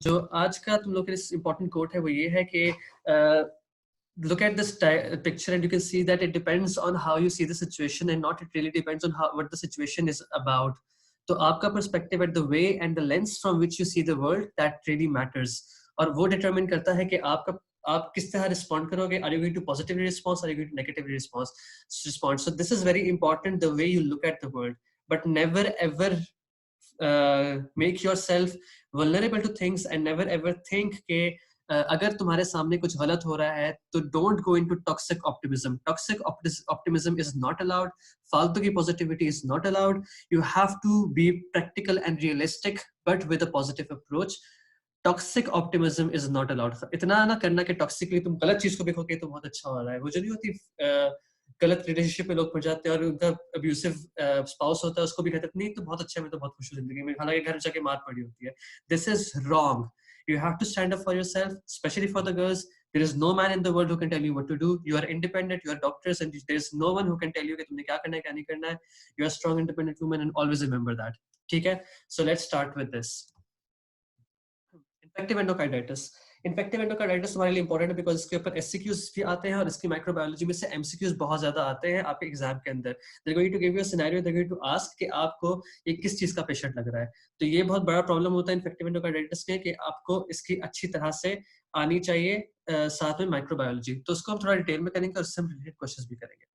जो आज का तुम लोग के लिए इम्पोर्टेंट कोट है वो ये है कि look at this picture and you can see that it depends on how you see the situation and not it really depends on how what the situation is about. तो आपका perspective at the way and the lens from which you see the world that really matters. और वो determine करता है कि आप किस तरह respond करोगे. Are you going to positively respond? Are you going to negatively respond? So this is very important, the way you look at the world. But never ever make yourself vulnerable to things and never ever think कि अगर तुम्हारे सामने कुछ गलत हो रहा है तो don't go into toxic optimism. Toxic optimism is not allowed. फालतू की positivity is not allowed. You have to be practical and realistic but with a positive approach. Toxic optimism is not allowed. इतना ना करना कि टॉक्सिकली तुम गलत चीज को देखोगे तो बहुत अच्छा हो रहा है. वो जो नहीं होती गलत रिलेशनशिप में लोग पड़ जाते हैं और उनका अब्यूसिव स्पाउस होता है उसको भी कहते हैं नहीं तो बहुत अच्छा है मैं तो बहुत खुश हूँ जिंदगी में, हालांकि घर जाके मार पड़ी होती है. This is wrong. You have to stand up for yourself, especially for the girls. There is no man in the world who can tell you what to do. You are independent, you are doctors, and there is no one who can tell you कि तुमने क्या करना है क्या नहीं करना है. You are strong, independent woman, and always remember that. ठीक है? So let's start with this. Infective endocarditis. Infective endocarditis हमारे लिए इंपॉर्टेंट है बिकॉज इसके ऊपर एससीक्यूज भी आते हैं और इसकी माइक्रोबायोलॉजी में से एमसीक्यूज बहुत ज्यादा आते हैं आपके एग्जाम के अंदर. They are going to give you a scenario, they are going to ask कि आपको ये किस चीज का पेशेंट लग रहा है. तो ये बहुत बड़ा प्रॉब्लम होता है इन्फेक्टिव एंडोकार्डाइटिस में कि आपको इसकी अच्छी तरह से आनी चाहिए साथ में माइक्रोबायोलॉजी. तो उसको हम थोड़ा डिटेल में करेंगे और उससे हम रिलेटेड क्वेश्चंस भी करेंगे.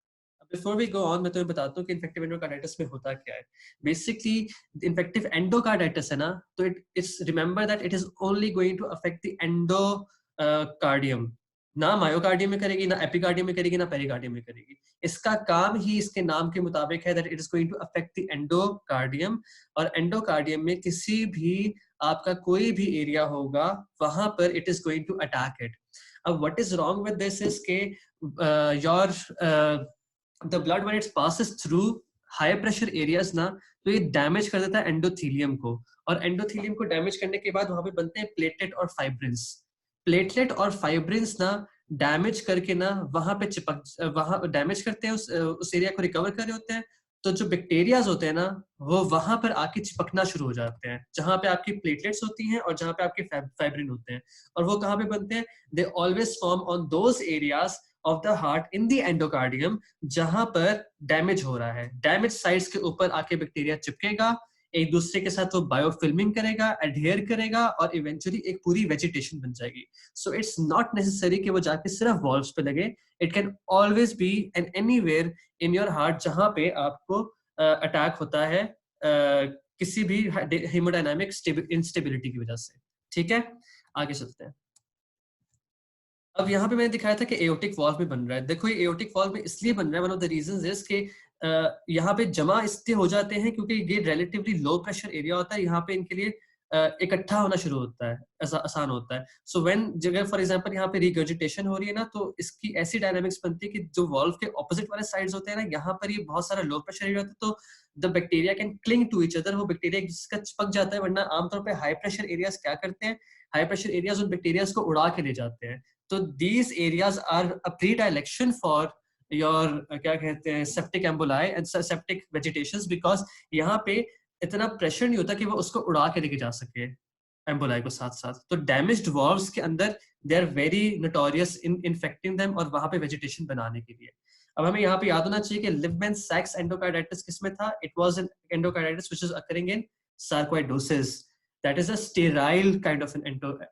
बिफोर वी गो ऑन मैं तुम्हें बताता हूँ कि इन्फेक्टिव एंडोकार्डाइटिस में होता क्या है. बेसिकली इन्फेक्टिव एंडोकार्डाइटिस है ना, तो it's remember that it is only going to affect the endocardium. ना मायोकार्डियम में करेगी, ना एपिकार्डियम में करेगी, ना पेरिकार्डियम में करेगी. इसका काम ही इसके नाम के मुताबिक है that it is going to affect the endocardium. और एंडोकार्डियम में किसी भी आपका कोई भी एरिया होगा वहां पर it is going to attack it. अब what is wrong with this is के your the blood when it passes through high pressure areas ना, तो ये डैमेज कर देता है एंडोथीलियम को. और एंडोथीलियम को डैमेज करने के बाद वहां पे बनते हैं प्लेटलेट और फाइब्रिन्स. प्लेटलेट और फाइब्रिन्स ना डैमेज करके ना वहां पे वहां डैमेज करते हैं उस एरिया को रिकवर कर रहे होते हैं. तो जो बैक्टीरियाज होते हैं ना वो वहां पर आके चिपकना शुरू हो जाते हैं जहां पे आपकी प्लेटलेट्स होती हैं और जहां पे आपके फाइब्रिन होते हैं. और वो कहां पे बनते हैं? They always form on those areas of the heart in the endocardium जहां पर डैमेज हो रहा है. डैमेज साइट्स के ऊपर आके बैक्टीरिया चिपकेगा, एक दूसरे के साथ वो बायोफिल्मिंग करेगा, एडहेयर करेगा और इवेंचुअली एक पूरी वेजिटेशन बन जाएगी. सो इट्स नॉट नेसेसरी कि वो जाके सिर्फ वॉल्व्स पे लगे. It can always be and anywhere in your heart जहां पे आपको अटैक होता है किसी भी हेमोडायनामिक इंस्टेबिलिटी की वजह से. ठीक है, आगे चलते हैं. अब यहाँ पे मैंने दिखाया था कि एओटिक वॉल्व में बन रहा है. देखो ये एओटिक वॉल्व में इसलिए बन रहा है, one of the reasons is कि यहाँ पे जमा इसलिए हो जाते हैं क्योंकि ये रिलेटिवली लो प्रेशर एरिया होता है. यहाँ पे इनके लिए इकट्ठा होना शुरू होता है, ऐसा आसान होता है. सो व्हेन जगह फॉर एग्जांपल यहाँ पे रिगर्जिटेशन हो रही है ना, तो इसकी ऐसी डायनामिक्स बनती है कि जो वॉल्व के ऑपोजिट वाले साइड्स होते हैं ना, यहाँ पर ये बहुत सारा लो प्रेशर एरिया होता है, तो the bacteria can cling to each other. वो बैक्टीरिया एक दूसरे का चिपक जाता है. वरना आमतौर पर हाई प्रेशर एरियाज क्या करते हैं, हाई प्रेशर एरियाज उन बैक्टीरियाज को उड़ा के ले जाते हैं. तो these areas are a predilection for your क्या कहते हैं septic emboli and septic vegetations because यहाँ पे इतना प्रेशर नहीं होता कि वो उसको उड़ा के लेके जा सके एम्बोलाई को साथ साथ. तो डैमेज्ड वॉल्व्स के अंदर they are very notorious in infecting them और वहां पे वेजिटेशन बनाने के लिए. अब हमें यहाँ पे याद होना चाहिए कि लिबमैन सैक्स एंडोकार्डाइटिस किसमें था. It was an endocarditis which is occurring in sarcoidosis. That is a sterile kind of an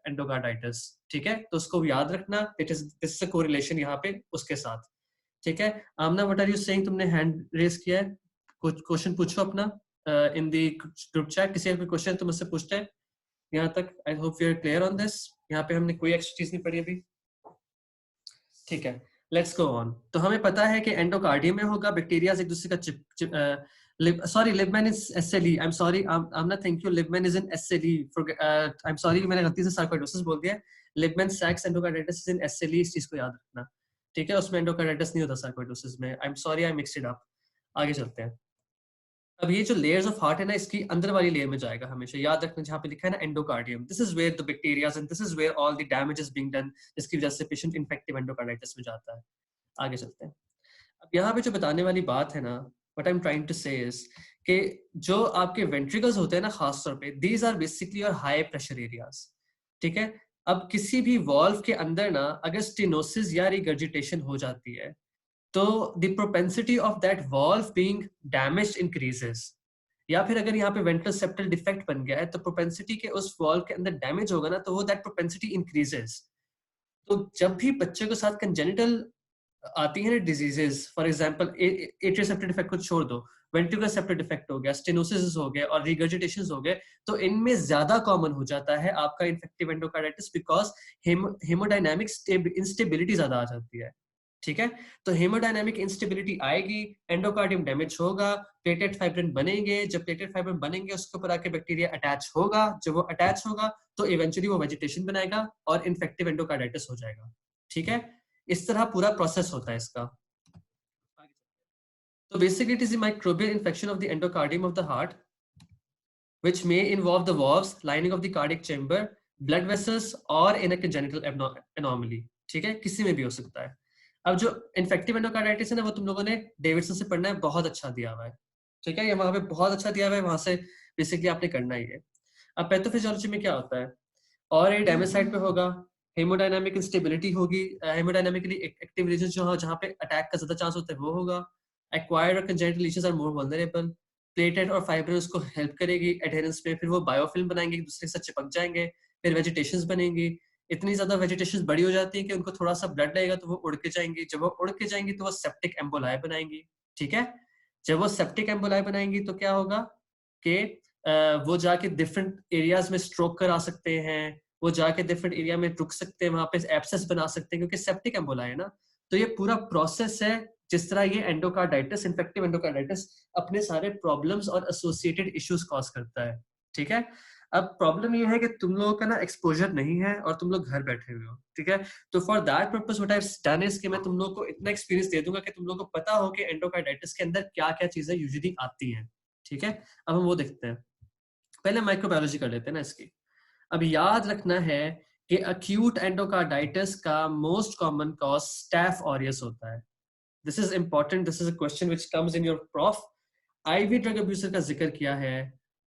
endocarditis. ठीक है, तो उसको याद रखना. This is a correlation यहाँ पे उसके साथ. ठीक है, आमना what are you saying? तुमने हैंड रेज किया है, कुछ क्वेश्चन पूछो अपना इन दी ग्रुप चैट. किसी कोई क्वेश्चन तुम मुझसे पूछते हैं यहाँ तक? I hope you are clear on this. यहाँ पे हमने कोई एक्स्ट्रा चीज नहीं पढ़ी अभी. ठीक है, लेट्स गो ऑन. तो हमें पता है कि एंडोकार्डियम में होगा बैक्टीरिया एक दूसरे का sorry, Libman is SLE. I'm sorry, I'm not. Thank you. Libman is in SLE. I'm sorry, मैंने गलती से sarcoidosis बोल दिया. Libman sacs endocarditis is in SLE. इस चीज को याद रखना. ठीक है, उसमें endocarditis नहीं होता sarcoidosis में. I'm sorry, I mixed it up. आगे चलते हैं. अब ये जो layers of heart है ना, इसकी अंदर वाली लेयर में जाएगा हमेशा. याद रखना जहाँ पे लिखा है ना endocardium. This is where the bacteria and this is where all the damage is being done. जिसकी वजह से patient infective endocarditis में जाता है. आगे चलते हैं. अब यहाँ पे जो बताने वाली बात है ना, what I'm trying to say is कि जो आपके ventricles होते हैं ना खास तौर पे, these are basically your high pressure areas. ठीक है। अब किसी भी वॉल्व के अंदर ना अगर स्टेनोसिस या रिगर्जिटेशन हो जाती है तो the propensity of that valve being damaged increases, या फिर अगर यहाँ पे वेंट्रल सेप्टल डिफेक्ट बन गया है तो प्रोपेंसिटी के उस वॉल्व के अंदर डैमेज होगा ना, तो वो दैट प्रोपेंसिटी इंक्रीजेस। तो जब भी बच्चे के साथ कंजेनिटल आती है ना diseases, for example atrial septal defect को छोड़ दो, वेंट्रिकुलर सेप्टल डिफेक्ट हो गया, स्टेनोसिस हो गया और रिगर्जिटेशंस हो गए, तो इनमें ज्यादा कॉमन हो जाता है आपका infective endocarditis, because haemodynamic instability ज्यादा आ जाती है। ठीक है। तो हेमोडायनामिक इंस्टेबिलिटी आएगी, एंडोकार्डियम डैमेज होगा, प्लेटेट फाइब्रिन बनेंगे, जब प्लेटेट फाइब्रिन बनेंगे उसके ऊपर आके बैक्टीरिया अटैच होगा, जब वो अटैच होगा तो इवेंचुअली वो वेजिटेशन बनाएगा और इन्फेक्टिव एंडोकार्डाइटिस हो जाएगा। ठीक है। इस तरह पूरा प्रोसेस होता है इसका। So basically it is a microbial infection of the endocardium of the heart which may involve the valves, lining of the cardiac chamber, blood vessels or in a congenital anomaly। ठीक है, किसी में भी हो सकता है। अब जो इन्फेक्टिव एंडोकार्डाइटिस है ना, वो तुम लोगों ने डेविडसन से पढ़ना है, बहुत अच्छा दिया हुआ है। ठीक है, ये वहां पे बहुत अच्छा दिया हुआ है, वहां से बेसिकली आपने करना ही है। अब पैथोफिजियोलॉजी में क्या होता है, और ये डैमेज साइड पे होगा, हेमोडायनामिक इंस्टेबिलिटी होगी, हेमोडायनामिकली एक्टिव रीजन जो जहाँ पे अटैक का ज्यादा चांस होता है वो होगा। एक्वायर्ड और कंजेनिटल लीशंस आर मोर वल्नरेबल। प्लेटेट और फाइब्रिन उसको हेल्प करेगी एडहेरेंस में, फिर वो बायोफिल्म बनाएंगे, एक दूसरे से चिपक जाएंगे, फिर वेजिटेशंस बनेंगी। इतनी ज्यादा वेजिटेशंस बड़ी हो जाती है कि उनको थोड़ा सा ब्लड लगेगा तो वो उड़ के जाएंगी, जब वो उड़ के जाएंगी तो वो सेप्टिक एम्बोलाई बनाएंगी। ठीक है। जब वो सेप्टिक एम्बोलाई बनाएंगी तो क्या होगा कि वो जाके डिफरेंट एरियाज में स्ट्रोक करा सकते हैं, वो जाके डिफरेंट एरिया में रुक सकते हैं, वहां पे एब्सेस बना सकते हैं, क्योंकि सेप्टिक एम्बोला है ना। तो ये पूरा प्रोसेस है, जिस तरह ये एंडोकार्डाइटिस, इन्फेक्टिव एंडोकार्डाइटिस अपने सारे प्रॉब्लम्स और एसोसिएटेड इश्यूज कॉज करता है। ठीक है। अब प्रॉब्लम ये है कि तुम लोगों का ना एक्सपोजर नहीं है और तुम लोग घर बैठे हुए हो। ठीक है। तो for that purpose what I have done is कि मैं तुम लोगों को इतना एक्सपीरियंस दे दूंगा कि तुम लोगों को पता हो कि एंडोकार्डाइटिस के अंदर क्या क्या चीजें यूजुअली आती हैं। ठीक है। अब हम वो देखते हैं। पहले माइक्रोबायोलॉजी कर लेते हैं ना इसकी। अब याद रखना है कि अक्यूट एंडोकार्डाइटिस का most common cause staph aureus होता है। This is important, this is a question which comes in your prof. IV drug abuser का जिक्र किया है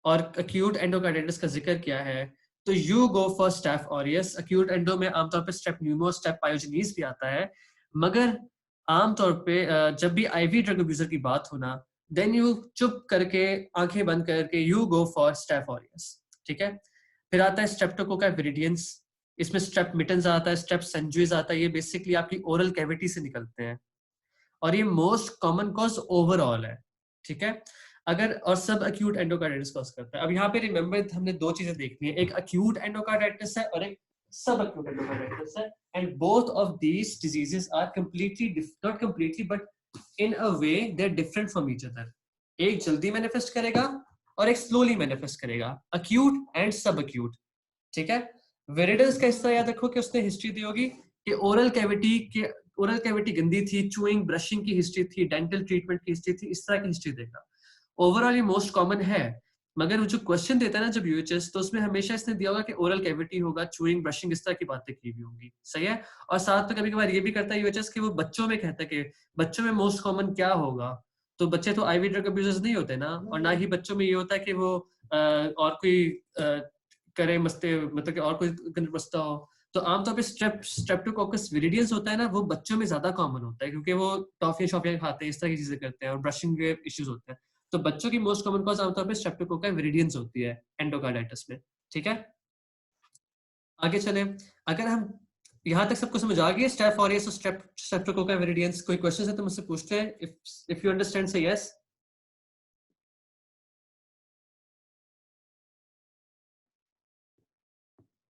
और अक्यूट एंडोकार्डाइटिस का जिक्र किया है, तो you go for staph aureus. Acute endo में आमतौर पे स्टेप न्यूमो, स्टेप पायोजेनीज भी आता है, मगर आमतौर पे जब भी आईवी ड्रग अब्यूजर की बात हो ना, देन यू चुप करके आंखें बंद करके you go for staph aureus. ठीक है। फिर आता है स्ट्रेप्टोकोका विरिडियंस, इसमें स्ट्रेप मिटन्स आता है, स्ट्रेप सेंजुइज आता है, ये बेसिकली आपकी ओरल कैविटी से निकलते हैं और ये मोस्ट कॉमन कॉज ओवरऑल है। ठीक है। अगर और सब अक्यूट एंडोकार्डाइटिस कॉज करता है। अब यहाँ पे रिमेंबर हमने दो चीजें देखनी है, एक अक्यूट एंडोकार्डाइटिस है और एक सब अक्यूट एंडोकार्डाइटिस है, and both of these diseases are completely, not completely but in a way they are different from each other. एक जल्दी मैनिफेस्ट करेगा और एक स्लोली मैनिफेस्ट करेगा, अक्यूट एंड सब अक्यूट। ठीक है। वेरिडल्स का हिस्सा याद रखो कि उसने हिस्ट्री दी होगी कि ओरल कैविटी गंदी थी, चूइंग ब्रशिंग की हिस्ट्री थी, डेंटल ट्रीटमेंट की हिस्ट्री थी, इस तरह की हिस्ट्री देगा। ओवरऑल ये मोस्ट कॉमन है, मगर वो जो क्वेश्चन देता है ना जब यूएचएस, तो उसमें हमेशा इसने दिया होगा कि ओरल कैविटी होगा, चूइंग ब्रशिंग, इस तरह की बातें की हुई होंगी। सही है। और साथ में कभी कभार ये भी करता है यूएचएस कि वो बच्चों में कहता है कि बच्चों में मोस्ट कॉमन क्या होगा, तो बच्चे तो आईवी ड्रग अब्यूजर्स नहीं होते ना, और ना ही बच्चों में ये होता है कि वो और कोई करे मस्ते, मतलब कि और कोई मस्ता हो। तो आमतौर पे स्ट्रेप्टोकोकस विरिडियंस होता है ना, वो बच्चों में ज्यादा कॉमन होता है क्योंकि वो टॉफियां शॉफियां खाते हैं, इस तरह की चीजें करते हैं और ब्रशिंग के इश्यूज होते हैं। तो बच्चों की मोस्ट कॉमन कॉज आमतौर पे स्ट्रेप्टोकोका विरिडियंस होती है एंडोकार्डाइटिस में। ठीक है। आगे चले। अगर हम यहाँ तक सबको समझ आ गई स्टेफ ऑरियस और स्ट्रेप्टोकोका विरिडियंस, कोई क्वेश्चन है तो मुझसे पूछते हैं। इफ यू अंडरस्टैंड से यस।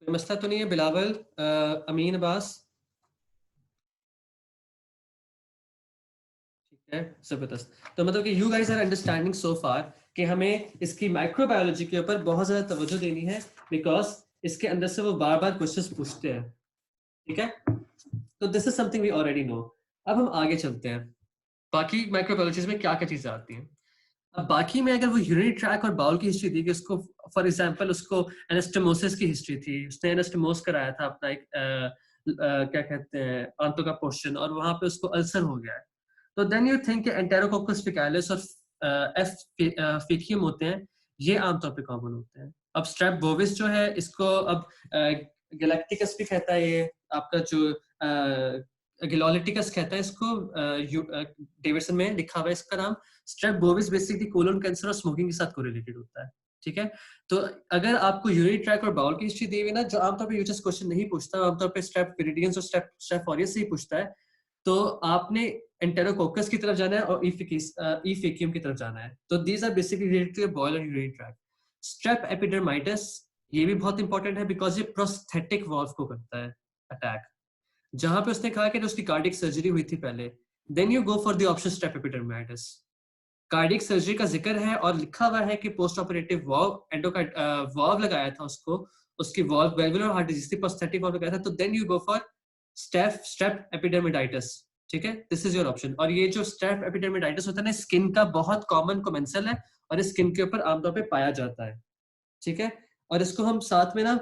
कोई मसला तो नहीं है। बिलावल, अमीन, अब्बास। ठीक है, जबरदस्त। तो मतलब कि you guys are understanding so far कि हमें इसकी माइक्रोबायोलॉजी के ऊपर बहुत ज्यादा तवज्जो देनी है, बिकॉज इसके अंदर से वो बार बार क्वेश्चंस पूछते हैं। ठीक है। तो this is something we already know. अब हम आगे चलते हैं, बाकी माइक्रोबायोलॉजी में क्या क्या चीजें आती हैं। अब बाकी में अगर वो यूरिनरी ट्रैक और बाउल की हिस्ट्री थी कि उसको, फॉर एग्जांपल उसको एनास्टोमोसिस की हिस्ट्री थी, उसने एनास्टोमोस कराया था अपना एक क्या कहते हैं आंतों का पोर्शन, और वहां पे उसको अल्सर हो गया है, तो देन यू थिंक एंटेरोकोकस फेकालिस और एफ फेकियम होते हैं, ये आमतौर पे कॉमन होते हैं। अब स्ट्रेप बोविस जो है इसको अब गैलेक्टिकस भी कहता है, ये आपका जो गिलोलिटिकस कहता है इसको, डेविडसन में लिखा हुआ है इसका नाम। Strep bovis basically colon cancer और स्मोकिंग के साथ कोरिलेटेड होता है, ठीक है। तो अगर आपको यूरिनरी ट्रैक और बाउल की हिस्ट्री दी हुई ना, जो आमतौर पे यूजर्स क्वेश्चन नहीं पूछता, आमतौर पे स्ट्रेप विरिडियंस और स्ट्रेप ऑरियस से ही पूछता है, तो आपने एंटेरोकोकस की तरफ जाना है और ई फेकियम की तरफ जाना है। तो these are basically related to bowel और यूरिनरी ट्रैक। स्ट्रेप एपिडर्माइटिस ये भी बहुत इंपॉर्टेंट है बिकॉज ये प्रोस्थेटिक वॉल्व को करता है अटैक। जहां पे उसने कहा कि उसकी कार्डियक सर्जरी हुई थी पहले, then you go for the option strep epidermidis. Cardiac surgery का जिक्र है और लिखा हुआ है कि पोस्ट ऑपरेटिव वॉल्व लगाया था उसको, उसकी वॉल्व वेल्वुलर हार्ट डिजीज थी, प्रोस्थेटिक वॉल्व लगाया था, तो then you go for strep epidermidis, ठीक है। This is your option. और ये जो स्ट्रेप एपिडर्माइटिस होता है ना, स्किन का बहुत कॉमन कोमेंसल है और इस स्किन के ऊपर आमतौर पे पाया जाता है, ठीक है। और इसको हम साथ में ना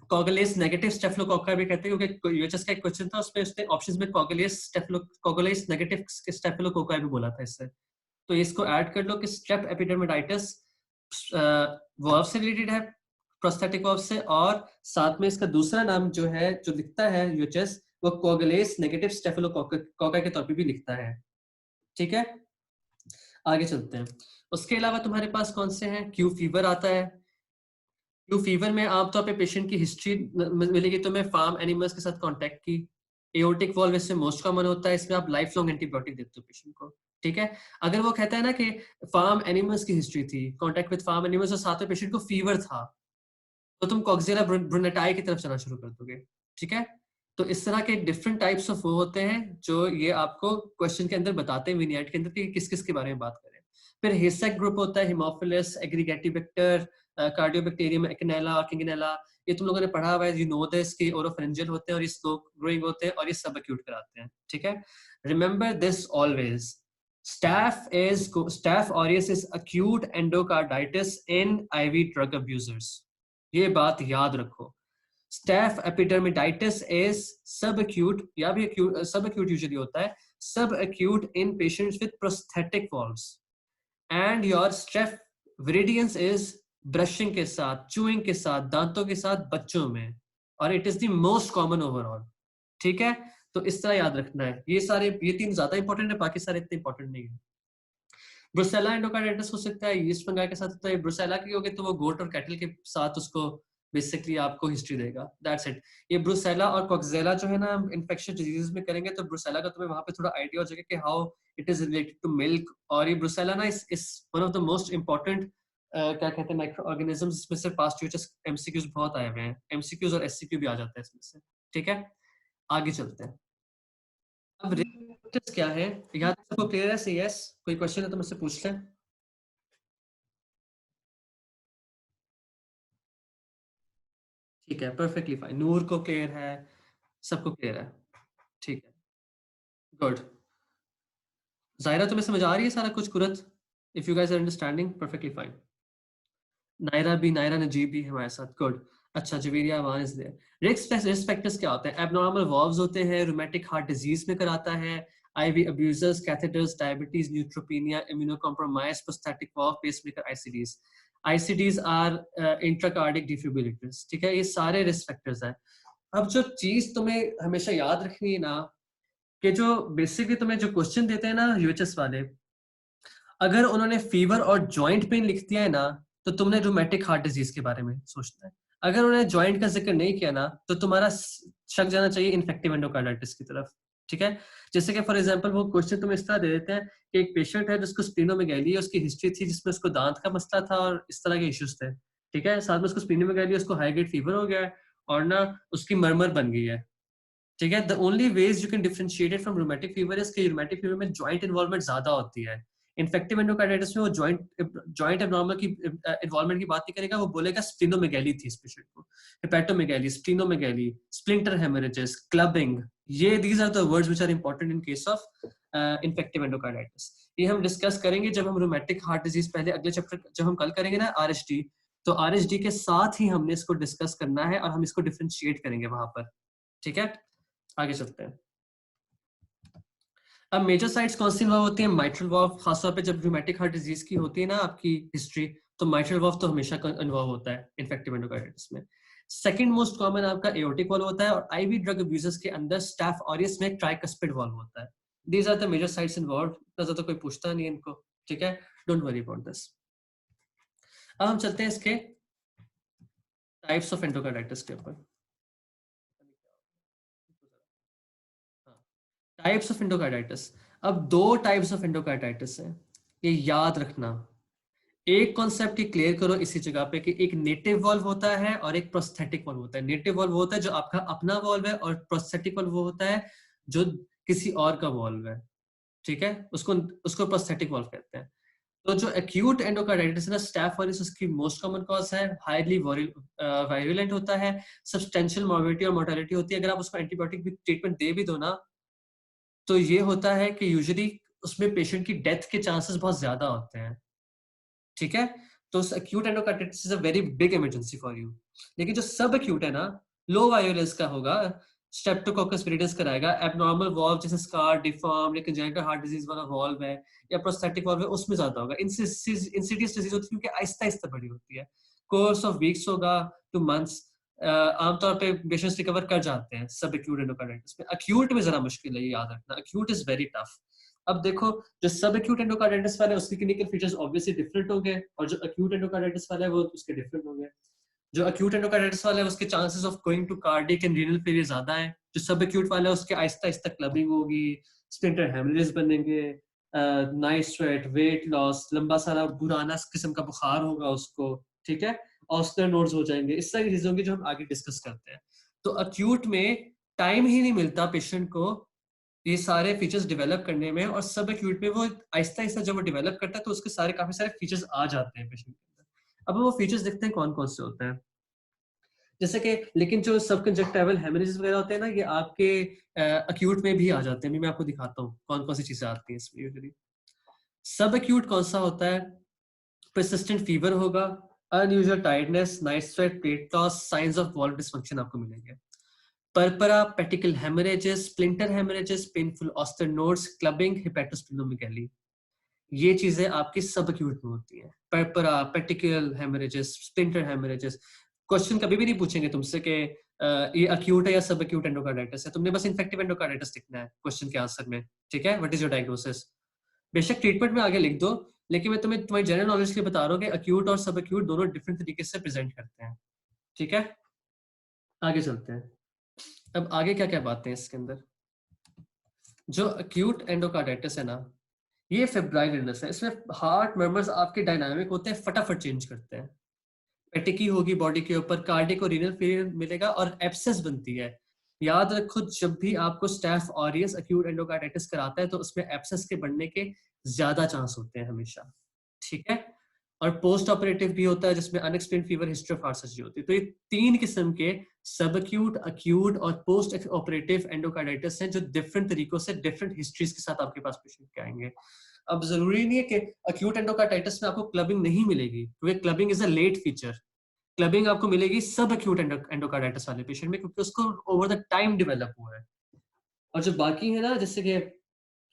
कॉगुलेस नेगेटिव स्टेफिलोकोक्का भी कहते हैं, क्योंकि यूएचएस का एक क्वेश्चन था उसमें उसने ऑप्शंस में कॉगुलेस नेगेटिव स्टेफिलोकोक्का भी बोला था इससे। तो इसको ऐड कर लो कि स्ट्रेप एपिडर्माइटिस वर्व से रिलेटेड है, प्रोस्थेटिक वर्व से, और साथ में इसका दूसरा नाम जो है जो लिखता है यूएचएस, वो कॉगुलेस नेगेटिव स्टेफिलोकोक्का के तौर पे भी लिखता है, ठीक है। आगे चलते हैं। उसके अलावा तुम्हारे पास कौन से हैं? क्यू फीवर आता है। क्यू फीवर में आमतौर पे पेशेंट की हिस्ट्री मिलेगी तुम्हें, फार्म एनिमल्स के साथ कांटेक्ट की। एओर्टिक वॉल्व इसमें मोस्ट कॉमन होता है, इसमें आप लाइफ लॉन्ग एंटीबायोटिक देते हो पेशेंट को, ठीक है। अगर वो कहता है ना कि फार्म एनिमल्स की हिस्ट्री थी, कांटेक्ट विद फार्म एनिमल्स, और साथ में पेशेंट को फीवर था, तो तुम कॉक्सियला ब्रुनेटाई की तरफ जाना शुरू कर दोगे, ठीक है। तो इस तरह के डिफरेंट टाइप्स ऑफ वो होते हैं जो ये आपको क्वेश्चन के अंदर बताते हैं विनियाइट के अंदर कि किस किस के बारे में बात करें। फिर हिसेक ग्रुप होता है, हिमोफिलस, एग्रीगेटिविक्टर, कार्डियोबैक्टीरियम, एक्टिनेला, किंगनेला, ये तुम लोगों ने पढ़ा हुआ है, यू नो दिस कि ओरोफेरेंजियल होते हैं और ये स्लो ग्रोइंग होते हैं और ये सब एक्यूट कराते हैं, ठीक है। Remember this always, staff aureus is acute endocarditis in IV drug abusers, ये बात याद रखो। Staph epidermidis is subacute, या भी सब एक्यूट यूजुअली होता है, subacute in patients with prosthetic valves. And your strep viridans is brushing के साथ, चूइंग के साथ, दांतों के साथ बच्चों में, और it is the most common overall, ठीक है। तो इस तरह याद रखना है। ये तीन ज्यादा इंपॉर्टेंट है, बाकी सारे इतने इंपॉर्टेंट नहीं है। ब्रुसेला एंडोकार्डाइटिस हो सकता है, यीस्ट फंगाई के साथ होता है। ब्रुसेला की होगी तो वो गोट और कैटल के साथ उसको बेसिकली आपको हिस्ट्री देगा, दैट्स इट। ये ब्रुसेला और कॉक्सेला जो है ना, इन्फेक्शियस डिजीज में करेंगे तो ब्रुसेला का तुम्हें वहां पे थोड़ा आइडिया हो जाएगा कि how it is related to milk. और ये ब्रुसेला ना is one of the most important क्या कहते हैं माइक्रो ऑर्गेनिजम्स, इसमें से पास्ट फ्यूचर्स एमसीक्यूज बहुत आए हुए हैं, एमसीक्यूज और एससीक्यू भी आ जाता है इसमें से, ठीक है। आगे चलते हैं। अब रिलेटेड क्या है, यहाँ तक सबको क्लियर है? से यस, कोई क्वेश्चन है तो मुझसे पूछ लें। ठीक है, परफेक्टली फाइन। नूर को क्लियर है, सबको क्लियर है, ठीक है, गुड। जायरा तुम्हें समझ आ रही है सारा कुछ? कुरत, if you guys are understanding, perfectly fine. Naira Najeeb भी है हमारे साथ, गुड। अच्छा, Javeria Aman is there. Risk factors क्या होते हैं? एबनॉर्मल वॉल्व्स होते हैं, रूमेटिक हार्ट डिजीज में कराता है, IV abusers, catheters, diabetes, neutropenia, immunocompromise, prosthetic valve, pacemaker, ICDs. ICDs are intracardiac defibrillators, ठीक है। ये सारे रिस्क फैक्टर्स हैं। अब जो चीज तुम्हें हमेशा याद रखनी है ना, कि जो बेसिकली तुम्हें जो क्वेश्चन देते हैं ना यूएचएस वाले, अगर उन्होंने फीवर और जॉइंट पेन लिख दिया है ना, तो तुमने रूमेटिक हार्ट डिजीज के बारे में सोचना है। अगर उन्होंने जॉइंट का जिक्र नहीं किया ना, तो तुम्हारा शक जाना चाहिए इन्फेक्टिव एंडोकार्डाइटिस की तरफ, ठीक है। जैसे कि फॉर एग्जांपल वो क्वेश्चन तुम्हें इस तरह दे देते हैं कि एक पेशेंट है जिसको स्प्लीनोमेगाली है, उसकी हिस्ट्री थी जिसमें उसको दांत का मसला था और इस तरह के इश्यूज थे, ठीक है। साथ में उसको स्प्लीनोमेगाली, उसको हाई ग्रेड फीवर हो गया है और ना उसकी मरमर बन गई है, ठीक है। The only ways you can differentiate it from rheumatic fever is कि रूमेटिक फीवर में जॉइंट इन्वॉल्वमेंट ज्यादा होती है। इन्फेक्टिव एंडोकार्डाइटिस में वो जॉइंट एब्नॉर्मल की इन्वॉल्वमेंट की बात नहीं करेगा, वो बोलेगा स्प्लीनोमेगाली थी इस पेशेंट को, hepatomegaly, splenomegaly, splinter haemorrhages, clubbing, ये these are the words which are important in case of infective endocarditis. ये हम डिस्कस करेंगे जब हम रूमेटिक हार्ट डिजीज पहले अगले चैप्टर जब हम कल करेंगे ना आरएचडी, तो आरएचडी के साथ ही हमने इसको डिस्कस करना है और हम इसको डिफरेंशिएट करेंगे वहां पर, ठीक है। आगे चलते हैं। अब मेजर साइट्स कौन सी इन्वॉल्व होती हैं? माइट्रल वॉल्व, खासतौर पे जब रूमेटिक हार्ट डिजीज की होती है ना आपकी हिस्ट्री, तो माइट्रल वॉल्व तो हमेशा इन्वॉल्व होता है इन्फेक्टिव एंडोकार्डाइटिस में। सेकंड मोस्ट कॉमन आपका एओर्टिक वॉल्व होता है, और आईवी ड्रग अब्यूजर्स के अंदर स्टाफ ऑरियस में ट्राइकस्पिड वॉल्व होता है. These are the major sites involved. इतना ज्यादा कोई पूछता नहीं है इनको, ठीक है, डोंट वरी अबाउट दिस. अब हम चलते हैं इसके टाइप्स ऑफ एंडोकार्डाइटिस के ऊपर. Types of endocarditis. अब दो टाइप्स ऑफ एंडोकार्डाइटिस है, ये याद रखना. एक कॉन्सेप्ट ये क्लियर करो इसी जगह पे कि एक नेटिव वॉल्व होता है और एक प्रोस्थेटिक वॉल्व होता है. नेटिव वॉल्व होता है जो आपका अपना वॉल्व है, और प्रोस्थेटिक वॉल्व होता है जो किसी और का वॉल्व है, ठीक है, उसको उसको प्रोस्थेटिक वॉल्व कहते हैं. तो जो एक्यूट एंडोकार्डाइटिस है ना, स्टाफ वायरस उसकी मोस्ट कॉमन कॉज है, हाईली वायरुलेंट होता है, सब्सटेंशियल मॉर्बिडिटी और मोर्टेलिटी होती है. अगर आप उसको एंटीबायोटिक भी ट्रीटमेंट दे भी दो ना, तो ये होता है कि यूजुअली उसमें पेशेंट की डेथ के चांसेस बहुत ज्यादा होते हैं, ठीक है. तो acute endocarditis is a very big emergency for you. लेकिन जो सब एक्यूट है ना, लो वायरुलेंस का होगा, स्ट्रेप्टोकोकस विरिडेंस कराएगा, एबनॉर्मल वॉल्व जैसे स्कार, डिफॉर्म या कंजेनिटल हार्ट डिजीज वाला वॉल्व है या प्रोस्थेटिक वॉल्व है, उसमें ज्यादा होगा. इंसिडियस डिजीज होती है क्योंकि आहिस्ता आहिस्ता बड़ी होती है, कोर्स ऑफ वीक्स होगा टू मंथ्स. आमतौर पे पेशेंट्स रिकवर कर जाते हैं सब एक्यूट एंडोकार्डाइटिस में. एक्यूट में जरा मुश्किल है, ये याद रखना, एक्यूट इज वेरी टफ. अब देखो, जो सब एक्यूट एंडोकार्डाइटिस वाला है उसके क्लिनिकल फीचर्स ऑब्वियसली डिफरेंट होंगे, और जो एक्यूट एंडोकार्डाइटिस वाला है वो उसके डिफरेंट होंगे. जो एक्यूट एंडोकार्डाइटिस वाला है उसके chances of going to cardiac and renal failure ज्यादा है. जो सब एक्यूट वाला है उसके आहिस्ता आहिस्ता क्लबिंग होगी, स्प्लिंटर हेमरेजेस बनेंगे, नाइट स्वेट, वेट लॉस, लंबा सारा पुराना किस्म का बुखार होगा उसको, ठीक है, ऑस्टर नोड्स हो जाएंगे. इस तरह की चीजें होंगी जो हम आगे डिस्कस करते हैं. तो एक्यूट में टाइम ही नहीं मिलता पेशेंट को ये सारे फीचर्स डेवलप करने में, और सब एक्यूट में वो आहिस्ता आहिस्ता जब वो डेवलप करता है तो उसके सारे काफी सारे फीचर्स आ जाते हैं पेशेंट के अंदर. अब वो फीचर्स देखते हैं कौन कौन से होते हैं, जैसे कि, लेकिन जो सब कंजक्टिवल हेमरेजेस वगैरह होते हैं ना, ये आपके एक्यूट में भी आ जाते हैं. अभी मैं आपको दिखाता हूँ कौन कौन सी चीजें आती हैं इसमें यूजुअली. सब एक्यूट कौन सा होता है? परसिस्टेंट फीवर होगा, unusual tiredness, night sweat, weight loss, signs of valve dysfunction आपको मिलेंगे. Purpura, petechial haemorrhages, splinter haemorrhages, painful Osler nodes, clubbing, hepatosplenomegaly, ये चीजें आपकी सब एक्यूट में होती हैं. Purpura, petechial haemorrhages, splinter haemorrhages. Question कभी भी नहीं पूछेंगे तुमसे कि ये एक्यूट है या सब एक्यूट एंडोकार्डाइटिस है. तुमने बस इन्फेक्टिव एंडोकार्डाइटिस लिखना है क्वेश्चन के आंसर में, ठीक है. What is your diagnosis? बेशक ट्रीटमेंट में आगे लिख दो, लेकिन मैं तुम्हें तुम्हारी जनरल नॉलेज के लिए बता रहा हूँ कि एक्यूट और सब एक्यूट दोनों डिफरेंट तरीके से प्रेजेंट करते हैं, ठीक है. आगे चलते हैं. अब आगे क्या क्या बातें हैं इसके अंदर. जो एक्यूट एंडोकार्डाइटिस है ना, ये फेब्राइल इलनेस है. इसमें हार्ट मर्मर्स आपके डायनामिक होते हैं, फटाफट चेंज करते हैं. पेटिकी होगी बॉडी के ऊपर, कार्डिक और रीनल फेलियर मिलेगा, और एब्सेस बनती है. याद रखो, जब भी आपको स्टाफ ऑरियस एक्यूट एंडोकार्डाइटिस कराता है तो उसमें एब्सेस के बनने के ज्यादा चांस होते हैं हमेशा, ठीक है. और पोस्ट ऑपरेटिव भी होता है जिसमें unexplained fever, history of heart surgery होती है. तो ये तीन किस्म के सब एक्यूट, एक्यूट और पोस्ट ऑपरेटिव एंडोकार्डाइटिस हैं जो डिफरेंट तरीकों से डिफरेंट हिस्ट्रीज के साथ आपके पास पेशेंट के आएंगे. अब जरूरी नहीं है कि एक्यूट एंडोकार्डाइटिस में आपको क्लबिंग नहीं मिलेगी, क्योंकि clubbing is a late feature. Clubbing आपको मिलेगी सब एक्यूट एंडोकार्डाइटिस वाले पेशेंट में, क्योंकि उसको ओवर द टाइम डेवलप हुआ है. और जो बाकी है ना, जैसे कि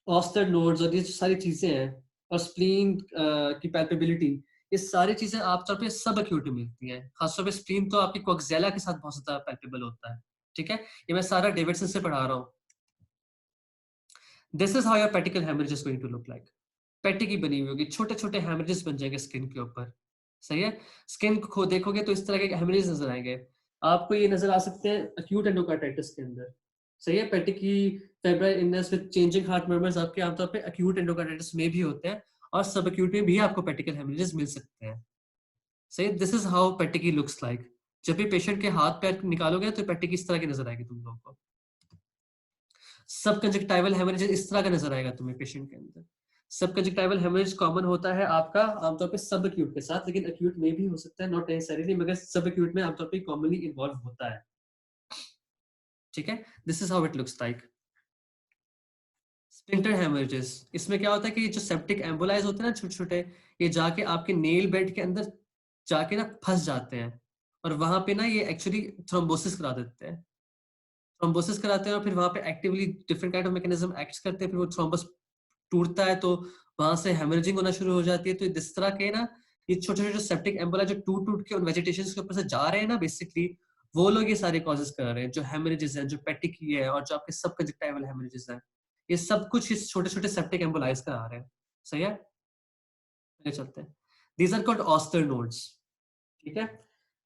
ऑस्टर नोड्स और ये सारी चीजें हैं, और स्प्लीन की पैल्पेबिलिटी, ये सारी चीजें आमतौर पे सब एक्यूट में मिलती हैं. खासतौर पे स्प्लीन तो आपकी कोक्सेला के साथ बहुत ज्यादा पैल्पेबल होता है, ठीक है. ये मैं सारा डेविडसन से पढ़ा रहा हूँ. This is how your petechial haemorrhage is going to look like. पेटी की बनी हुई होगी, छोटे छोटे हेमरेजेस बन जाएंगे स्किन के ऊपर, सही है. स्किन को देखोगे तो इस तरह के हेमरेज नजर आएंगे आपको. ये नजर आ सकते हैं एक्यूट एंडोकार्डाइटिस के अंदर, सही है. पेटी की febrile illness with changing heart murmurs आपके आमतौर पे एक्यूट एंडोकार्डाइटिस में भी होते हैं, और सब एक्यूट में भी आपको पेटिकल हेमरेजेस मिल सकते हैं, सही. This is how petechiae looks like. जब भी पेशेंट के हाथ पैर निकालोगे तो पेटिकी इस तरह की नजर आएगी तुम लोगों को. सब कंजक्टाइवल हेमरेज इस तरह का नजर आएगा तुम्हें पेशेंट के अंदर. सब कंजक्टाइवल हेमरेज कॉमन होता है आपका आमतौर पे सब एक्यूट के साथ, लेकिन एक्यूट में भी हो सकता है, नॉट नेसेसरीली, मगर सब एक्यूट में आमतौर पे कॉमनली इन्वॉल्व होता है, ठीक है. This is how it looks like. Splinter haemorrhages, इसमें क्या होता है कि जो सेप्टिक एम्बोलाइज होते हैं ना छोटे छोटे, ये जाके आपके नेल बेड के अंदर जाके ना फंस जाते हैं, और वहां पे ना ये एक्चुअली थ्रोम्बोसिस करा देते हैं. थ्रोम्बोसिस कराते हैं और फिर वहां पे actively different kind of mechanism act करते हैं, फिर वो थ्रोम्बस टूटता है तो वहां से हेमरेजिंग होना शुरू हो जाती है. तो इस तरह के ना ये छोटे छोटे सेप्टिक एम्बोला जो टूट टूट के उन वेजिटेशन के ऊपर से जा रहे हैं ना बेसिकली, वो लोग ये सारे कॉजेज कर रहे हैं, जो हेमरेजेस हैं, जो पेटिकी है और जो आपके सब कंजक्टाइवल हेमरेजेस हैं, ये सब कुछ इस छोटे छोटे सेप्टिक एम्बोलाइज करा रहे हैं। सही है, आगे चलते हैं। These are called Osler nodes. ठीक है,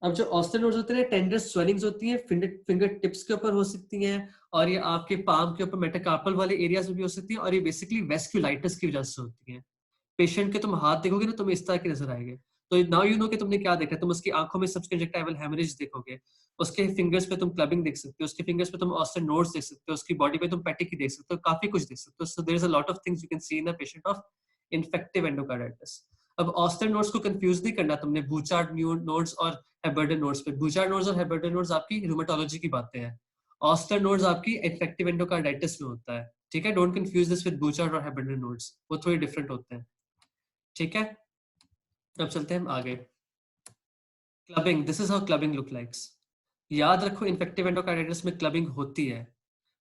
अब जो ऑस्टर नोड्स होते हैं टेंडर स्वेलिंग्स होती हैं, फिंगर टिप्स के ऊपर हो सकती हैं और ये आपके पाम के ऊपर मेटाकार्पल वाले एरियाज में भी हो सकती हैं और ये बेसिकली वेस्कुलाइटिस की वजह से होती हैं। पेशेंट के तुम हाथ देखोगे ना, तुम्हें इस तरह की नजर आएंगे। तो नाउ यू नो कि तुमने क्या देखा, तुम उसकी आंखों में सबकंजक्टिवल हेमरेज देखोगे, उसके फिंगर्स पे तुम क्लबिंग देख सकते हो, उसके फिंगर्स पे तुम ऑस्टर नोड्स देख सकते हो, उसकी बॉडी पे तुम पेटिकी देख सकते हो, काफी कुछ देख सकते हो। So there is a lot of things you can see in a patient of infective endocarditis. अब ऑस्टर नोड्स को कंफ्यूज नहीं करना तुमने बूचार्ड नोड्स और हेबर्डन नोड्स पे। बूचार्ड नोड्स और हेबर्डन नोड्स आपकी रूमेटोलॉजी की बातें हैं, ऑस्टर नोड्स आपकी इन्फेक्टिव एंडोकार्डाइटिस में होता है। ठीक है, don't confuse this with Bouchard और हेबर्डन नोड्स, वो थोड़े डिफरेंट होते हैं। ठीक है, अब चलते हैं हम आगे। Clubbing, this is how clubbing look likes. याद रखो इन्फेक्टिव एंडोकार्डाइटिस में क्लबिंग होती है।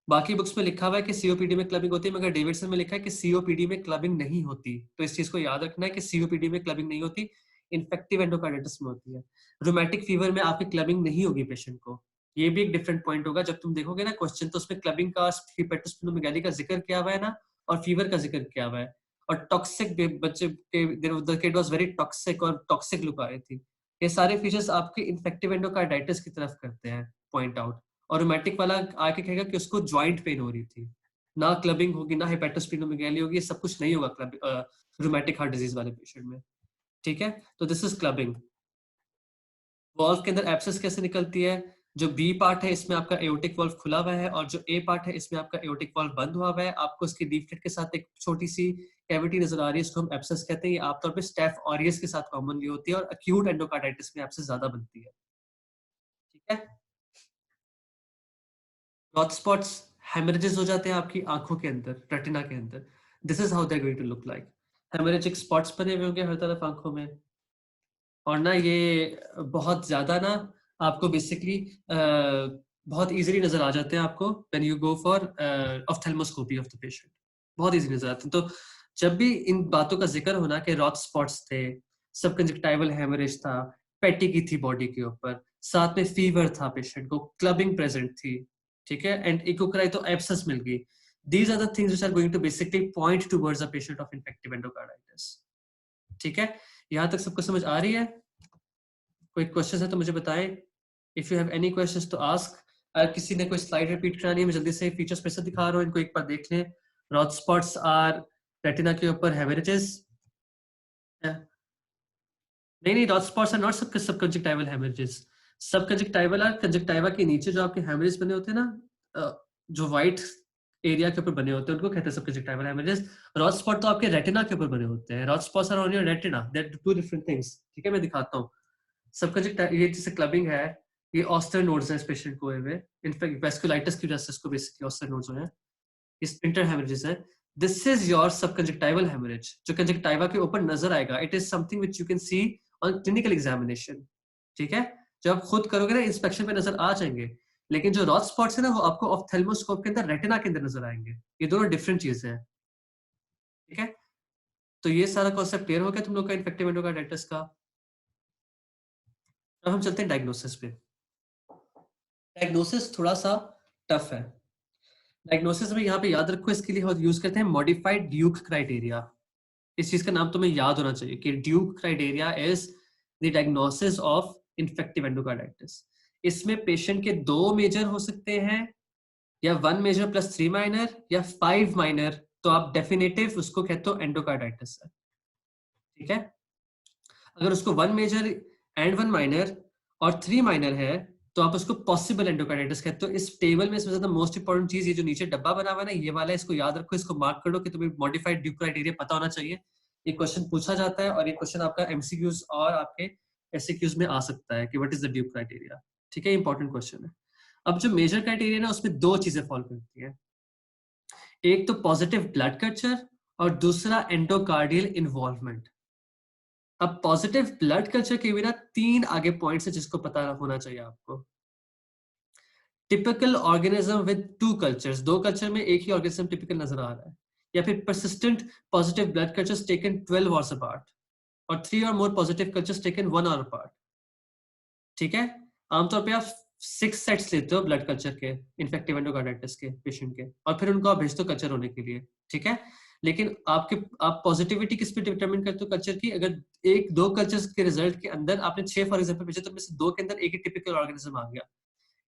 बाकी बुक्स में लिखा हुआ है कि सीओपीडी में क्लबिंग होती है, मगर डेविडसन में लिखा है कि सीओपीडी में क्लबिंग नहीं होती। तो इस चीज को याद रखना है कि सीओपीडी में क्लबिंग नहीं होती, इन्फेक्टिव एंडोकार्डाइटिस में होती है। रोमैटिक फीवर में आपकी क्लबिंग नहीं होगी पेशेंट को। ये भी एक डिफरेंट पॉइंट होगा जब तुम देखोगे ना क्वेश्चन, तो उसमें क्लबिंग का, हेपेटिस प्लूमेगैली का जिक्र किया हुआ है ना, और फीवर का जिक्र किया हुआ है। और टॉक्सिक बच्चे के, the kid was very toxic और टॉक्सिक लुक आ रही थी। ये सारे फीचर्स आपके इन्फेक्टिव एंडोकार्डाइटिस की तरफ करते हैं पॉइंट आउट। और रोमैटिक वाला आके कहेगा कि उसको जॉइंट पेन हो रही थी, ना क्लबिंग होगी, ना हेपेटोस्प्लीनोमेगाली होगी, ये सब कुछ नहीं होगा क्लब रोमैटिक हार्ट डिजीज वाले पेशेंट में। ठीक है, तो दिस इज क्लबिंग। वॉल्व के अंदर एब्सेस कैसे निकलती है? जो बी पार्ट है इसमें आपका एओर्टिक वॉल्व खुला हुआ है और जो ए पार्ट है इसमें आपका एओर्टिक वॉल्व बंद हुआ हुआ है। आपको इसकी लीफलेट के साथ एक छोटी सी कैविटी नजर आ रही है, इसको हम एब्सेस कहते हैं। ये आमतौर पे स्टेफ ऑरियस के साथ कॉमनली होती है और अक्यूट एंडोकार्डाइटिस में एब्सेस ज्यादा बनती है। ठीक है, डॉट स्पॉट्स, हेमरेजेस हो जाते हैं आपकी आंखों के अंदर, रेटिना के अंदर। This is how they are going to look like. Haemorrhagic spots बने हुए होंगे हर तरफ आंखों में, और ना ये बहुत ज्यादा ना आपको बेसिकली बहुत इजीली नजर आ जाते हैं आपको when you go for ophthalmoscopy of the patient. बहुत इजी नजर आते हैं। तो जब भी इन बातों का जिक्र होना कि रॉट स्पॉट्स थे, सबकंजक्टिवल हेमरेज था, पेटिकी थी बॉडी के ऊपर, साथ में फीवर था पेशेंट को, क्लबिंग प्रेजेंट थी, ठीक है, एंड इकोक्राई तो एब्सेस मिल गई। These are the things which are going to basically point towards a patient of infective endocarditis. ठीक है, यहां तक सबको समझ आ रही है? कोई क्वेश्चन है तो मुझे बताएं। If you have any questions तो आस्क। अगर किसी ने कोई स्लाइड रिपीट करानी है, मैं जल्दी से फीचर्स फिर से दिखा रहा हूँ, इनको एक बार देख लें। रॉड स्पॉट्स आर रेटिना के ऊपर हेमरेजेस। नहीं नहीं, Roth spots are not subconjunctival haemorrhages. Subconjunctival are conjunctiva के नीचे जो आपके हेमरेज बने होते हैं ना, जो व्हाइट एरिया के ऊपर बने होते हैं, उनको कहते हैं सबकंजक्टिवल हेमरेजेस। रॉड स्पॉट तो आपके रेटिना के ऊपर बने होते हैं। Roth spots are on your retina, that two different things. ठीक है, मैं दिखाता हूँ। सबकंजक्टिवा, ये जैसे क्लबिंग है, ये ऑस्टर नोड्स है इस पेशेंट को हुए। इनफैक्ट वेस्कुलाइटिस की वजह से इसको बेसिकली ऑस्टर नोड्स हुए हैं। ये स्प्लिंटर हेमरेजेस है। दिस इज योर सबकंजक्टिवल हेमरेज, जो कंजक्टिवा के ऊपर नजर आएगा। It is something which you can C on clinical examination. ठीक है, जब आप खुद करोगे ना इंस्पेक्शन पे नजर आ जाएंगे, लेकिन जो रॉड स्पॉट्स है ना, वो आपको ऑप्थेल्मोस्कोप के अंदर रेटिना के अंदर नजर आएंगे। ये दोनों डिफरेंट चीजें हैं। ठीक है, तो ये सारा कॉन्सेप्ट क्लियर हो गया तुम लोग का इन्फेक्टिव एंडोकार्डाइटिस का। अब हम चलते हैं डायग्नोसिस पे। डायग्नोसिस थोड़ा सा टफ है। डायग्नोसिस में यहाँ पे याद रखो, इसके लिए हम यूज करते हैं मॉडिफाइड ड्यूक क्राइटेरिया। इस चीज का नाम तुम्हें याद होना चाहिए कि Duke criteria is the diagnosis of infective endocarditis. इसमें पेशेंट के 2 मेजर हो सकते हैं, या 1 मेजर प्लस 3 माइनर, या 5 माइनर, तो आप डेफिनेटिव उसको कहते हो एंडोकार्डाइटिस है। ठीक है, अगर उसको 1 मेजर एंड 1 माइनर और 3 माइनर है, तो आप उसको पॉसिबल एंडोकार्डाइटिस कहते हो। इस टेबल में सबसे ज्यादा मोस्ट इंपॉर्टेंट चीज, ये जो नीचे डब्बा बना हुआ है ना, ये वाला, इसको याद रखो, इसको मार्क कर लो कि तुम्हें मॉडिफाइड ड्यूक क्राइटेरिया पता होना चाहिए। ये क्वेश्चन पूछा जाता है और ये क्वेश्चन आपका एमसीक्यूज और आपके एससीक्यूज में आ सकता है कि what is the Duke criteria. ठीक है, इंपॉर्टेंट क्वेश्चन है। अब जो मेजर क्राइटेरिया ना, उसमें 2 चीजें फॉलो करती है। एक तो पॉजिटिव ब्लड कल्चर और दूसरा एंडोकार्डियल इन्वॉल्वमेंट। अब पॉजिटिव ब्लड कल्चर के बिना 3 आगे पॉइंट्स है जिसको पता होना चाहिए आपको। Typical organism with 2 cultures, 2 culture में एक ही ऑर्गेनिज्म टिपिकल नजर आ रहा है। या फिर persistent positive blood cultures taken 12 hours apart, और 3 और more positive cultures taken 1 hour apart. ठीक है, आमतौर पे आप 6 सेट्स लेते हो ब्लड कल्चर के इन्फेक्टिव एंडोकार्डाइटिस के पेशेंट के, और फिर उनको आप भेजते हो कल्चर होने के लिए, ठीक है। लेकिन आप पॉजिटिविटी किस पे डिटरमिन करते हो कल्चर की? अगर एक दो कल्चर्स के रिजल्ट के अंदर आपने 6 फॉर एग्जांपल भेजे, तो में से 2 के अंदर एक ही टिपिकल ऑर्गेनिज्म आ गया,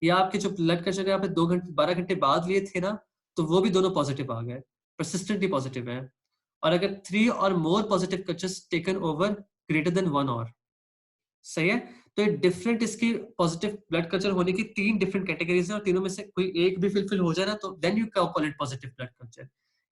या आपके जो ब्लड कल्चर आपने 2 घंटे 12 घंटे बाद लिए थे ना, तो वो भी दोनों पॉजिटिव आ गए, परसिस्टेंटली पॉजिटिव है। और अगर 3 और more positive cultures taken over greater than 1 और, सही है। तो ये डिफरेंट इसकी पॉजिटिव ब्लड कल्चर होने की 3 डिफरेंट कैटेगरीज है, और तीनों में से कोई एक भी फिलफिल हो जाए ना, तो then you call it positive blood culture.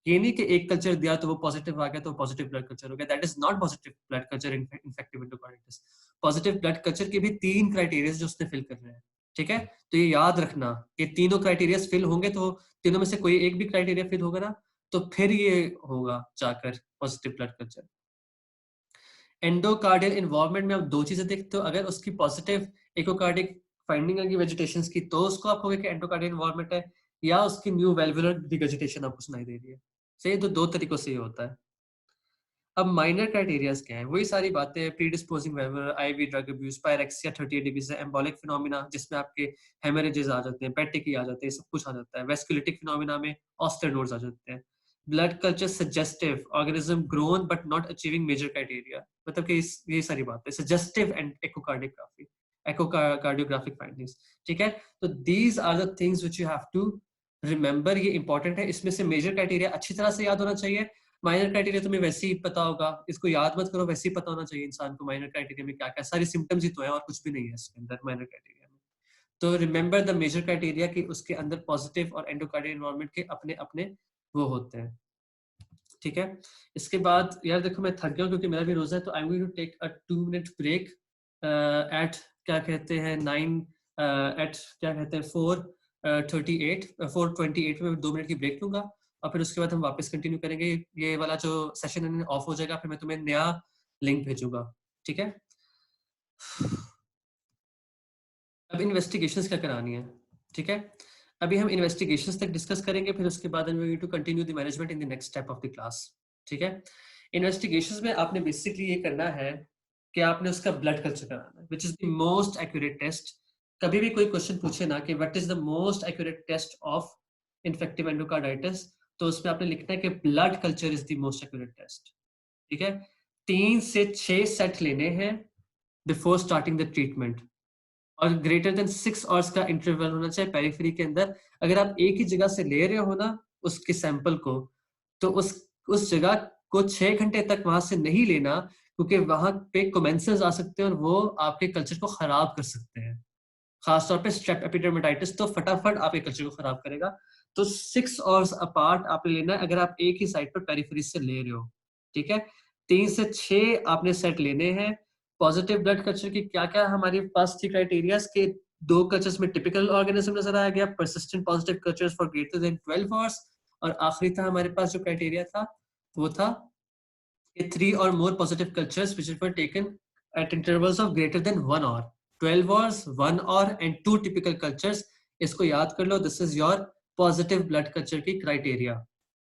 ये नहीं कि एक कल्चर दिया तो वो पॉजिटिव आ गया तो पॉजिटिव ब्लड कल्चर हो गया, that is not positive blood culture infective endocarditis. Positive blood culture के भी 3 क्राइटेरिया जो उसने फिल करने हैं, ठीक है। तो ये याद रखना, ये तीनों क्राइटेरिया फिल होंगे, तो तीनों में से कोई एक भी क्राइटेरिया फिल होगा ना, तो फिर ये होगा जाकर positive blood culture. Endocardial involvement में आप 2 चीजें देखते हो, अगर उसकी पॉजिटिव एकोकार्डिक फाइंडिंग आएगी वेजिटेशन की, तो उसको आप कहोगे कि एंडोकार्डियल इन्वॉल्वमेंट है, या उसकी न्यू वेल्वुलर रिवेजिटेशन आपको सुनाई दे रही है। सही, तो 2 तरीकों से ये होता है। अब माइनर क्राइटेरियाज क्या है? वही सारी बातें, predisposing valvular, IV drug abuse, pyrexia 38 degree से, एम्बोलिक फिनोमिना जिसमें आपके हेमरेजेस आ जाते हैं, पेटिकी आ जाते हैं, सब कुछ आ जाता है। वेस्कुलिटिक फिनोमिना में ऑस्टेनोड्स आ जाते हैं। Blood culture suggestive, organism grown but not achieving major criteria, मतलब कि ये सारी बातें suggestive and echocardiography, echocardiographic findings, ठीक है। तो these are the things which you have to remember, ये इंपॉर्टेंट है। इसमें से मेजर क्राइटेरिया अच्छी तरह से याद होना चाहिए। माइनर क्राइटेरिया तुम्हें वैसे ही पता होगा, इसको याद मत करो, वैसे ही पता होना चाहिए इंसान को माइनर क्राइटेरिया में क्या क्या सारी सिम्टम्स ही तो है, और कुछ भी नहीं है इसके अंदर माइनर क्राइटेरिया में। तो रिमेंबर द मेजर क्राइटेरिया कि उसके अंदर पॉजिटिव और एंडोकार्डियल इन्वॉल्वमेंट के अपने अपने वो होते हैं, ठीक है। इसके बाद यार देखो, मैं थक गया हूं क्योंकि मेरा भी रोजा है, तो I am going to take a 2 minute break at क्या कहते हैं 9 एट क्या कहते हैं 4:38 में 2 मिनट की ब्रेक लूंगा, और फिर उसके बाद हम वापस कंटिन्यू करेंगे। ये वाला जो सेशन है ऑफ हो जाएगा, फिर मैं तुम्हें नया लिंक भेजूंगा, ठीक है। अब इन्वेस्टिगेशंस क्या करानी है, ठीक है। अभी हम इन्वेस्टिगेशंस तक डिस्कस करेंगे, फिर उसके बाद हम going to continue the management in the next step of the class, ठीक है। इन्वेस्टिगेशंस में आपने बेसिकली ये करना है कि आपने उसका ब्लड कल्चर कराना है, which is the most accurate test. कभी भी कोई क्वेश्चन पूछे ना कि what is the most accurate test of infective endocarditis, तो उसमें आपने लिखना है कि blood culture is the most accurate test, ठीक है। 3 से 6 सेट लेने हैं बिफोर स्टार्टिंग द ट्रीटमेंट, और ग्रेटर देन 6 आवर्स का इंटरवल होना चाहिए पेरिफेरी के अंदर। अगर आप एक ही जगह से ले रहे हो ना उसके सैंपल को, तो उस जगह को 6 घंटे तक वहां से नहीं लेना, क्योंकि वहां पे कोमेंसेस आ सकते हैं और वो आपके कल्चर को खराब कर सकते हैं। खासतौर पे स्ट्रेप एपिडर्मेटाइटिस तो फटाफट आपके कल्चर को खराब करेगा। तो 6 आवर्स अपार्ट आपने लेना है अगर आप एक ही साइड पर पेरिफेरी से ले रहे हो, ठीक है। 3 से 6 आपने सेट लेने हैं। पॉजिटिव ब्लड कल्चर की क्या क्या हमारे पास थी क्राइटेरियाज के? 2 कल्चर्स में टिपिकल ऑर्गेनिज्म नजर आया गया, persistent positive cultures for greater than 12 hours, और आखिरी था हमारे पास जो क्राइटेरिया था वो था कि 3 or more positive cultures which were taken at intervals of greater than 1 hour, 12 hours, 1 hour and 2 typical cultures। इसको याद कर लो, this is your positive blood culture की criteria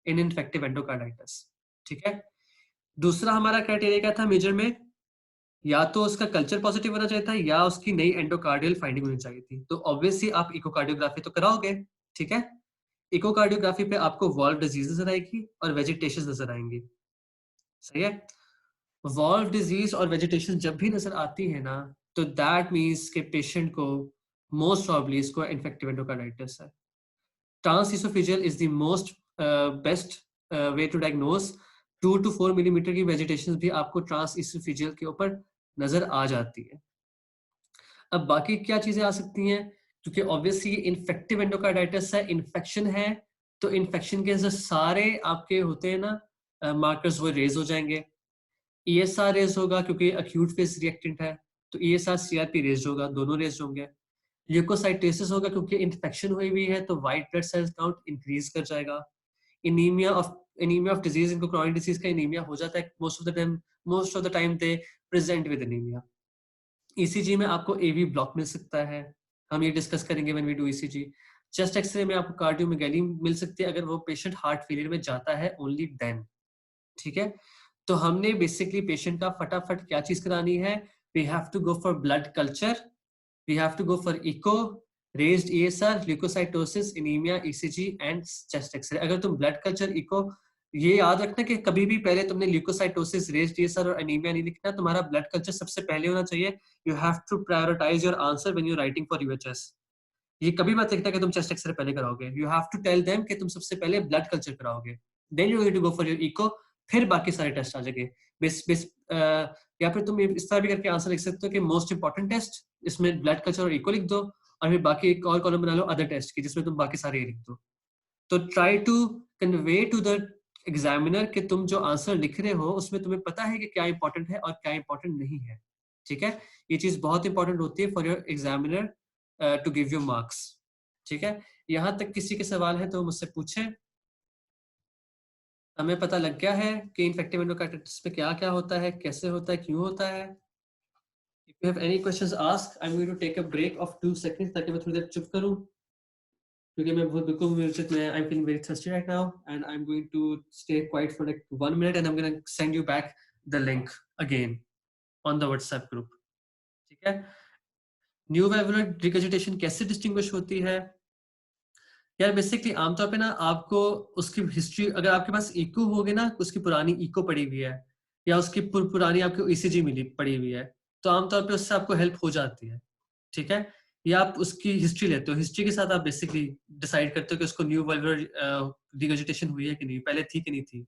in infective endocarditis, ठीक है। दूसरा हमारा क्राइटेरिया क्या था मेजर में? या तो उसका कल्चर पॉजिटिव होना चाहिए था, या उसकी नई एंडोकार्डियल फाइंडिंग होनी चाहिए थी। तो ऑब्वियसली आप इकोकार्डियोग्राफी तो कराओगे, ठीक है। इकोकार्डियोग्राफी पे आपको वॉल्व डिजीज नजर आएगी और वेजिटेशन नजर आएंगी, सही है। वॉल्व डिजीज और वेजिटेशन जब भी नजर आती है ना, तो दैट मीन्स के पेशेंट को मोस्ट प्रॉब्ली इसको इन्फेक्टिव एंडोकार्डाइटिस है। Transoesophageal is the most best way to diagnose. 2 to 4 millimetre की वेजिटेशन भी आपको ट्रांसइसोफेजियल के ऊपर नजर आ जाती है। अब बाकी क्या चीजें आ सकती हैं? क्योंकि ऑब्वियसली इन्फेक्टिव एंडोकार्डाइटिस है, इन्फेक्शन है, तो इन्फेक्शन के सारे आपके होते हैं ना मार्कर्स, वो रेज हो जाएंगे। ESR रेज होगा क्योंकि अक्यूट फेज रिएक्टेंट है, तो ESR CRP रेज होगा, दोनों रेज होंगे। ल्यूकोसाइटोसिस होगा क्योंकि इन्फेक्शन हुई हुई है, तो white blood cells count increase कर जाएगा। एनीमिया ऑफ डिजीज, इनको क्रोनिक डिजीज का एनीमिया हो जाता है most of the time they present with anaemia. ECG में आपको AV ब्लॉक मिल सकता है, हम ये डिस्कस करेंगे when we do ECG। Chest x ray में आपको कार्डियोमेगाली मिल सकती है अगर वो पेशेंट हार्ट फेलियर में जाता है, ओनली देन, ठीक है। तो हमने बेसिकली पेशेंट का फटाफट क्या चीज करानी है? We have to go for blood culture, we have to go for echo, raised ESR, leucocytosis, anaemia, ECG and chest x ray. अगर तुम ब्लड कल्चर इको, ये याद रखना कि कभी भी पहले तुमने ल्यूकोसाइटोसिस, रेज्ड ESR और एनीमिया नहीं लिखना, तुम्हारा ब्लड कल्चर सबसे पहले होना चाहिए। You have to prioritise your answer when you writing for UHS। ये कभी मत लिखना कि तुम चेस्ट एक्सरे पहले कराओगे। You have to tell them कि तुम सबसे पहले ब्लड कल्चर कराओगे, then you going to go for your echo, फिर बाकी सारे टेस्ट आ जाएंगे। बेस बेस या फिर तुम इस तरह भी करके आंसर लिख सकते हो कि मोस्ट इंपॉर्टेंट टेस्ट, इसमें ब्लड कल्चर और इको लिख दो, और फिर बाकी एक और कॉलम बना लो अदर टेस्ट की, जिसमें तुम बाकी सारे ये लिख दो। तो try to convey to the examiner कि तुम जो आंसर लिख रहे हो उसमें तुम्हें पता है कि क्या इंपॉर्टेंट है और क्या इंपॉर्टेंट नहीं है। ठीक है, ये चीज बहुत इंपॉर्टेंट होती है for your examiner to give you marks. ठीक है, यहाँ तक किसी के सवाल है तो मुझसे पूछें। हमें पता लग गया है कि इन्फेक्टिव एंडोकार्डिटिस में क्या क्या होता है, कैसे होता है, क्यों होता है। If you have any questions ask, I'm going to take a break of 2 seconds ताकि मैं थोड़ी देर चुप करूं, क्योंकि मैं बहुत बिल्कुल मैं I'm feeling very thirsty right now and I'm going to stay quiet for like 1 minute and I'm going to send you back the link again on the WhatsApp group. ठीक है, न्यू वाल्वुलर रिगर्जिटेशन कैसे distinguish होती है यार? Basically आमतौर पे ना आपको उसकी हिस्ट्री, अगर आपके पास इको होगी ना, उसकी पुरानी इको पड़ी हुई है या उसकी पुरानी आपको ECG मिली पड़ी हुई है, तो आमतौर पे उससे आपको हेल्प हो जाती है। ठीक है, या आप उसकी हिस्ट्री लेते हो, हिस्ट्री के साथ आप बेसिकली डिसाइड करते हो कि उसको न्यू वाल्वुलर रिगर्जिटेशन हुई है कि नहीं, पहले थी कि नहीं थी।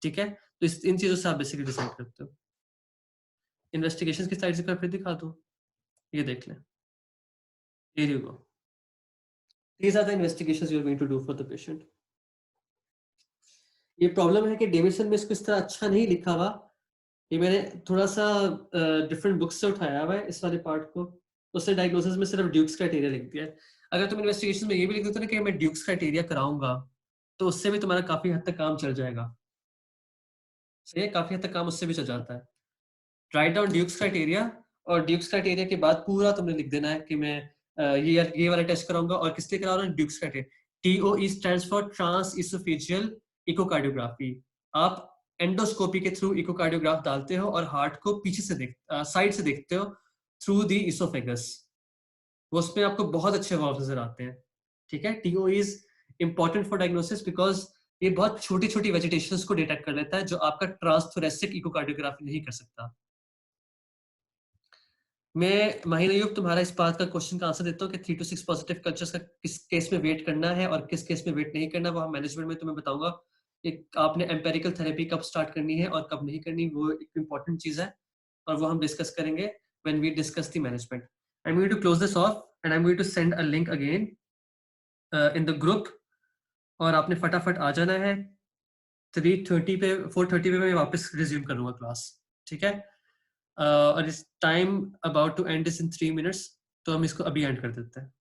ठीक है, तो इन चीजों से आप बेसिकली डिसाइड करते हो। इन्वेस्टिगेशन की साइड से फिर दिखा दो, ये देख लें। Here you go. These are the investigations you are going to do for the patient. ये प्रॉब्लम है कि डेविसन में इसको इस तरह अच्छा नहीं लिखा हुआ, ये मैंने थोड़ा सा डिफरेंट बुक्स से उठाया हुआ है इस वाले पार्ट को, उससे डायग्नोसिस में सिर्फ ड्यूक्स क्राइटेरिया लिख दिया है। अगर तुम इन्वेस्टिगेशन में ये भी लिख देते ना कि मैं ड्यूक्स क्राइटेरिया कराऊंगा, तो उससे भी तुम्हारा काफी हद तक काम चल जाएगा। सही है, काफी हद तक काम उससे भी चल जाता है। राइट डाउन ड्यूक्स क्राइटेरिया, और ड्यूक्स क्राइटेरिया के बाद पूरा तुमने लिख देना है कि मैं ये वाला टेस्ट कराऊंगा, और किस लिए करा रहा हूँ, Duke's criteria. TOE stands for trans oesophageal echocardiography. आप एंडोस्कोपी के थ्रू इकोकार्डियोग्राफ डालते हो और हार्ट को पीछे से साइड से देखते हो थ्रू द इसोफेगस, वो उसमें आपको बहुत अच्छे वाल्व नजर आते हैं। ठीक है, TOE is important for diagnosis because ये बहुत छोटी छोटी वेजिटेशंस को डिटेक्ट कर लेता है जो आपका ट्रांसथोरेसिक इकोकार्डियोग्राफी नहीं कर सकता। मैं माहिर अयूब तुम्हारा इस बात का क्वेश्चन का आंसर देता हूँ कि 3 to 6 पॉजिटिव कल्चर्स का किस केस में वेट करना है और किस केस में वेट नहीं करना, वो हम मैनेजमेंट में तुम्हें बताऊंगा कि आपने एम्पेरिकल थेरेपी कब स्टार्ट करनी है और कब नहीं करनी, वो एक इंपॉर्टेंट चीज है, और वो हम डिस्कस करेंगे when we discuss the management. I am going to close this off and I am going to send a link again in the group, और आपने फटाफट आ जाना है। 3:30 पे 4:30 पे मैं वापस रिज्यूम करूंगा क्लास। ठीक है, और इस time about to end is in 3 minutes, तो हम इसको अभी एंड कर देते हैं।